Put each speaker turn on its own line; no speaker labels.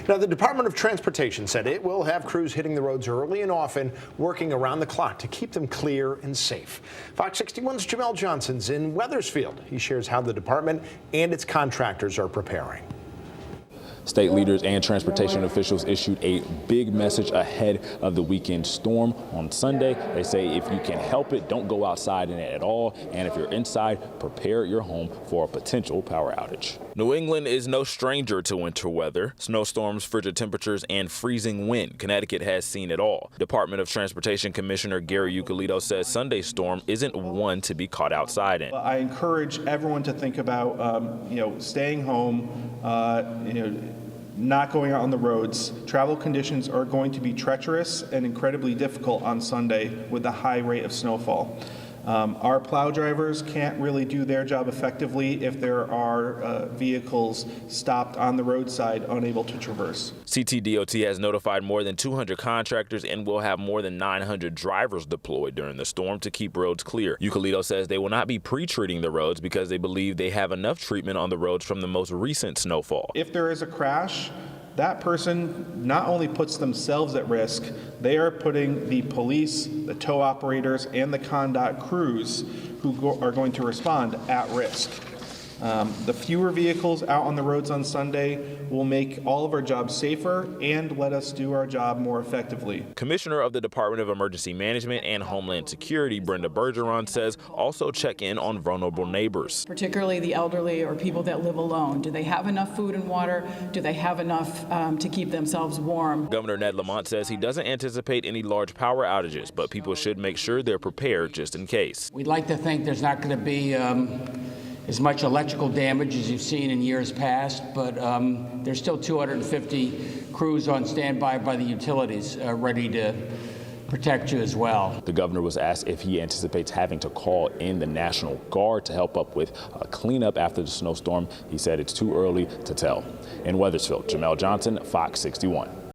Now, the Department of Transportation said it will have crews hitting the roads early and often, working around the clock to keep them clear and safe. Fox 61's Jamel Johnson's in Wethersfield. He shares how the department and its contractors are preparing.
State leaders and transportation officials issued a big message ahead of the weekend storm on Sunday. They say if you can help it, don't go outside in it at all. And if you're inside, prepare your home for a potential power outage. New England is no stranger to winter weather. Snowstorms, frigid temperatures, and freezing wind. Connecticut has seen it all. Department of Transportation Commissioner Gary Ucalito says Sunday's storm isn't one to be caught outside in.
I encourage everyone to think about, staying home, not going out on the roads. Travel conditions are going to be treacherous and incredibly difficult on Sunday with the high rate of snowfall. Our plow drivers can't really do their job effectively if there are vehicles stopped on the roadside unable to traverse.
CTDOT has notified more than 200 contractors and will have more than 900 drivers deployed during the storm to keep roads clear. Ucalito says they will not be pre-treating the roads because they believe they have enough treatment on the roads from the most recent snowfall.
If there is a crash, that person not only puts themselves at risk, they are putting the police, the tow operators, and the ConnDOT crews who are going to respond at risk. The fewer vehicles out on the roads on Sunday will make all of our jobs safer and let us do our job more effectively.
Commissioner of the Department of Emergency Management and Homeland Security, Brenda Bergeron, says also check in on vulnerable neighbors.
Particularly the elderly or people that live alone. Do they have enough food and water? Do they have enough to keep themselves warm?
Governor Ned Lamont says he doesn't anticipate any large power outages, but people should make sure they're prepared just in case.
We'd like to think there's not going to be as much electrical damage as you've seen in years past, but there's still 250 crews on standby by the utilities ready to protect you as well.
The governor was asked if he anticipates having to call in the National Guard to help up with cleanup after the snowstorm. He said it's too early to tell. In Wethersfield, Jamel Johnson, Fox 61.